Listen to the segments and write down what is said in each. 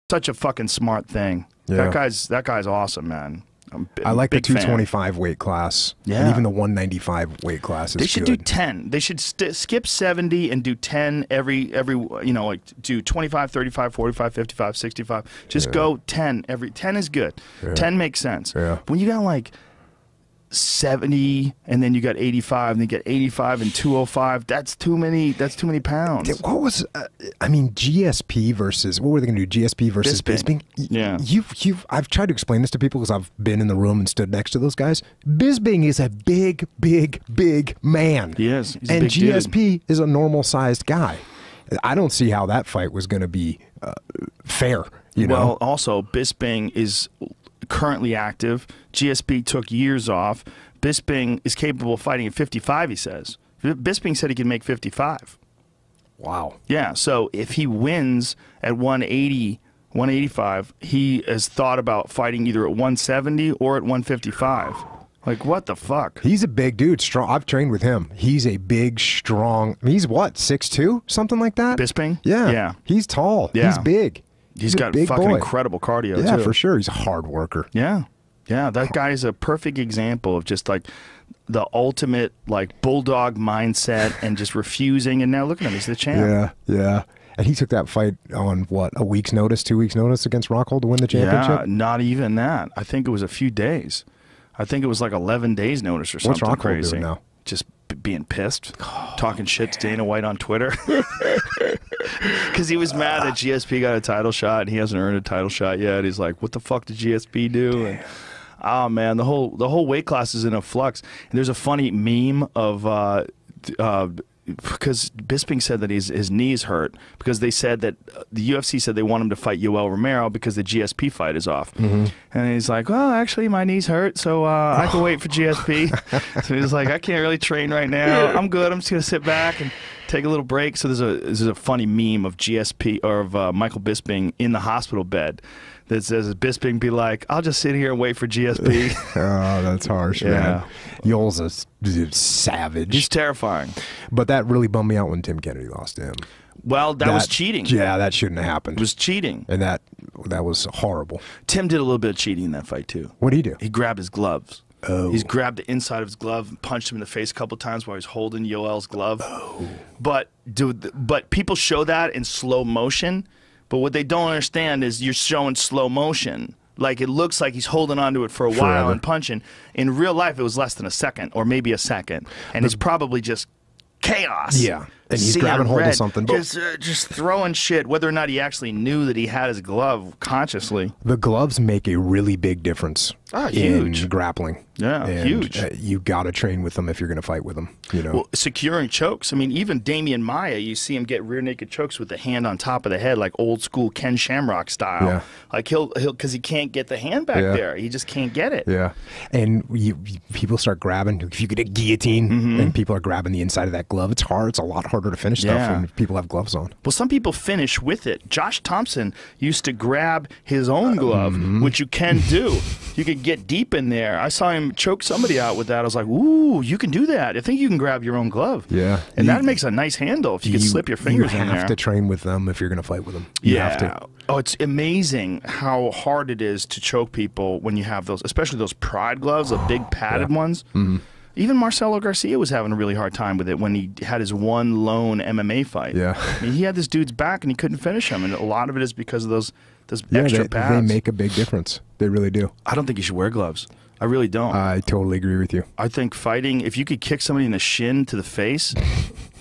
Such a fucking smart thing. Yeah. That guy's awesome, man. I like the big fan. 225 weight class. Yeah. And even the 195 weight class is They should good. do 10. They should skip 70 and do 10 every you know, like do 25, 35, 45, 55, 65. Just go 10 every. 10 is good. 10 makes sense. Yeah. When you got like 70 and then you got 85 and then you get 85 and 205, that's too many pounds. What was I mean, GSP versus, what were they going to do? GSP versus Bisping? Yeah. I've tried to explain this to people because I've been in the room and stood next to those guys. Bisping is a big man. He is. He's a and big GSP dude. is a normal sized guy. I don't see how that fight was going to be fair. You know? Well, also Bisping is currently active. GSP took years off. Bisping is capable of fighting at 55, he says. Bisping said he can make 55. Wow. Yeah, so if he wins at 180, 185, he has thought about fighting either at 170 or at 155. Like, what the fuck? He's a big dude. Strong. I've trained with him. He's a big, strong. He's what, 6'2", something like that? Bisping? Yeah. Yeah. He's tall. Yeah. He's big. He's got big fucking boy. incredible cardio, Yeah, too. for sure. He's a hard worker. Yeah. Yeah, that guy is a perfect example of just like the ultimate like bulldog mindset and just refusing. And now look at him, he's the champ. Yeah. And he took that fight on what, a week's notice, 2 weeks notice against Rockhold to win the championship? Yeah, not even that. I think it was a few days. I think it was like 11 days notice or something. What's Rockhold crazy. doing now? Just being pissed, talking shit to Dana White on Twitter. Because he was mad that GSP got a title shot and he hasn't earned a title shot yet. He's like, what the fuck did GSP do? And, oh, man, the whole weight class is in a flux. And there's a funny meme of because Bisping said that his knees hurt because they said that the UFC said they want him to fight Yoel Romero because the GSP fight is off. And he's like, well, actually, my knees hurt, so I can wait for GSP. So he's like, I can't really train right now. I'm good. I'm just going to sit back and take a little break. So there's a funny meme of GSP or of Michael Bisping in the hospital bed that says Bisping be like, I'll just sit here and wait for GSP. Oh, that's harsh, man. Yoel's a savage. He's terrifying. But that really bummed me out when Tim Kennedy lost to him. Well, that was cheating. Yeah, that shouldn't have happened. It was cheating. And that was horrible. Tim did a little bit of cheating in that fight, too. What did he do? He grabbed his gloves. Oh. He's grabbed the inside of his glove and punched him in the face a couple times while he's holding Yoel's glove. Oh. But people show that in slow motion. But what they don't understand is you're showing slow motion. Like, it looks like he's holding onto it for a while and punching. In real life, it was less than a second or maybe a second. And it's probably just chaos. Yeah. And he's grabbing hold of something. Just throwing shit, whether or not he actually knew that he had his glove consciously. The gloves make a really big difference in grappling. Yeah, and, huge. You got to train with them if you're going to fight with them. You know, well, securing chokes. I mean, even Damian Maia, you see him get rear naked chokes with the hand on top of the head, like old school Ken Shamrock style. Yeah. Like he'll because he can't get the hand back there. He just can't get it. Yeah, and people start grabbing. If you get a guillotine and people are grabbing the inside of that glove, it's hard. It's a lot harder to finish stuff when people have gloves on. Well, some people finish with it. Josh Thompson used to grab his own glove, which you can do. You could get deep in there. I saw him choke somebody out with that. I was like, ooh, you can do that. I think you can grab your own glove. Yeah. And that makes a nice handle if you can slip your fingers in there. You have to train with them if you're going to fight with them. You have to. Oh, it's amazing how hard it is to choke people when you have those, especially those Pride gloves, the big padded ones. Even Marcelo Garcia was having a really hard time with it when he had his one lone MMA fight. Yeah. I mean, he had this dude's back and he couldn't finish him. And a lot of it is because of those extra pads. They make a big difference. They really do. I don't think you should wear gloves. I really don't. I totally agree with you. I think fighting, if you could kick somebody in the shin to the face,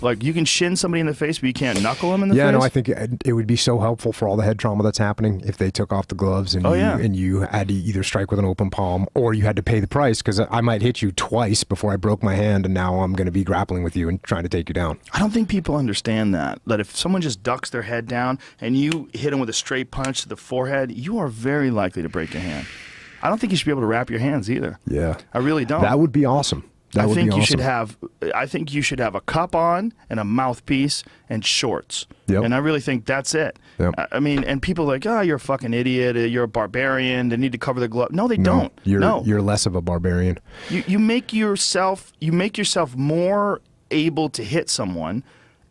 like you can shin somebody in the face, but you can't knuckle them in the face. Yeah, no, I think it would be so helpful for all the head trauma that's happening if they took off the gloves and, and you had to either strike with an open palm or you had to pay the price because I might hit you twice before I broke my hand and now I'm going to be grappling with you and trying to take you down. I don't think people understand that if someone just ducks their head down and you hit them with a straight punch to the forehead, you are very likely to break your hand. I don't think you should be able to wrap your hands either. Yeah. I really don't. That would be awesome. I think you should have a cup on and a mouthpiece and shorts. Yep. And I really think that's it. Yep. I mean, and people are like, oh, you're a fucking idiot. You're a barbarian. They need to cover the glove. No, they don't. You're less of a barbarian. You make yourself more able to hit someone,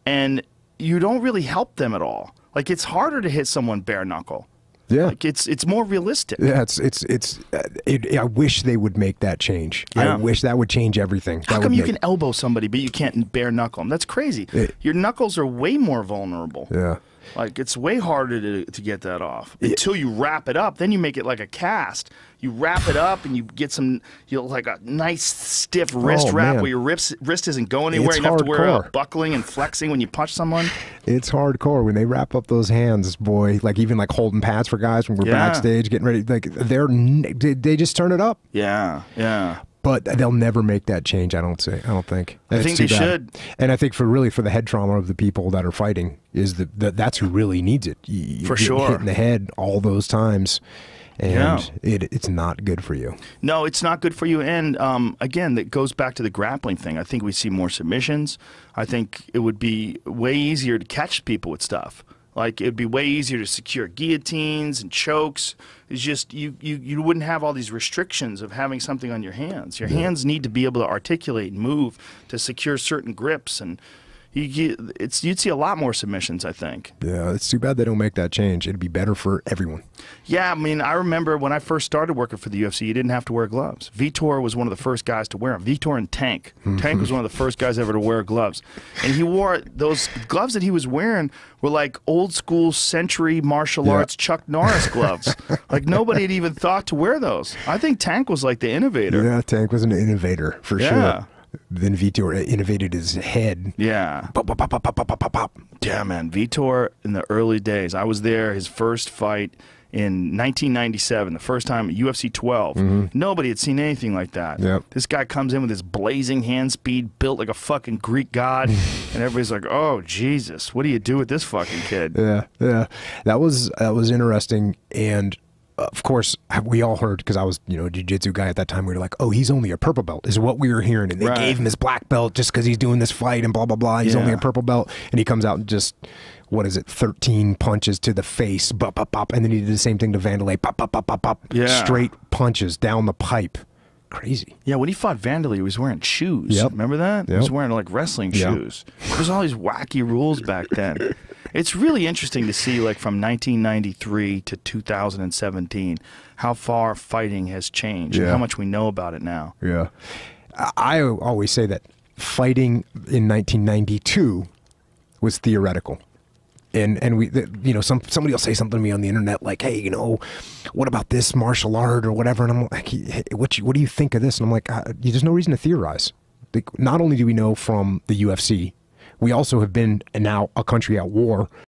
and you don't really help them at all. Like, it's harder to hit someone bare knuckle. Yeah, like it's more realistic. Yeah, I wish they would make that change. Yeah. I wish that would change everything. How come you can elbow somebody but you can't bare knuckle them? That's crazy. Your knuckles are way more vulnerable. Yeah. Like, it's way harder to get that off until you wrap it up. Then you make it like a cast. You wrap it up and you get some, like a nice stiff wrist wrap where your wrist isn't going anywhere. You don't have to worry about buckling and flexing when you punch someone. It's hardcore when they wrap up those hands, boy. Like, even like holding pads for guys when we're backstage getting ready. Like, they just turn it up. Yeah, yeah. But they'll never make that change, I don't think. I think they should. And I think for the head trauma of the people that are fighting is that's who really needs it. For sure. Hit in the head all those times. And it's not good for you. No, it's not good for you. And again, that goes back to the grappling thing. I think we see more submissions. I think it would be way easier to catch people with stuff. Like, it'd be way easier to secure guillotines and chokes. It's just you wouldn't have all these restrictions of having something on your hands. Your hands need to be able to articulate and move to secure certain grips, and you'd see a lot more submissions, I think. Yeah, it's too bad they don't make that change. It'd be better for everyone. Yeah, I mean, I remember when I first started working for the UFC, you didn't have to wear gloves. Vitor was one of the first guys to wear them. Vitor and Tank. Tank was one of the first guys ever to wear gloves. And he wore those gloves that he was wearing were like old school century martial arts Chuck Norris gloves. Like, nobody had even thought to wear those. I think Tank was like the innovator. Yeah, Tank was an innovator for sure. Then Vitor innovated his head. Yeah. Pop, pop, pop, pop, pop, pop, pop. Yeah, man. Vitor, in the early days, I was there, his first fight in 1997, the first time at UFC 12. Nobody had seen anything like that. This guy comes in with his blazing hand speed, built like a fucking Greek god, and everybody's like, oh, Jesus, what do you do with this fucking kid? Yeah. That was interesting. And of course, we all heard, because I was, a jiu-jitsu guy at that time, we were like, oh, he's only a purple belt, is what we were hearing. And they gave him his black belt just because he's doing this fight and blah, blah, blah. He's only a purple belt. And he comes out and just, 13 punches to the face, bop, bop, bop. And then he did the same thing to Vanderlei, pop, pop, pop, pop, pop. Straight punches down the pipe. Crazy. Yeah, when he fought Vanderlei, he was wearing shoes. Remember that? He was wearing like wrestling shoes. There's all these wacky rules back then. It's really interesting to see, like, from 1993 to 2017, how far fighting has changed and how much we know about it now. Yeah. I always say that fighting in 1992 was theoretical. And we, somebody will say something to me on the internet like, hey, what about this martial art or whatever? And I'm like, hey, what do you think of this? And I'm like, there's no reason to theorize. Not only do we know from the UFC, we also have been now a country at war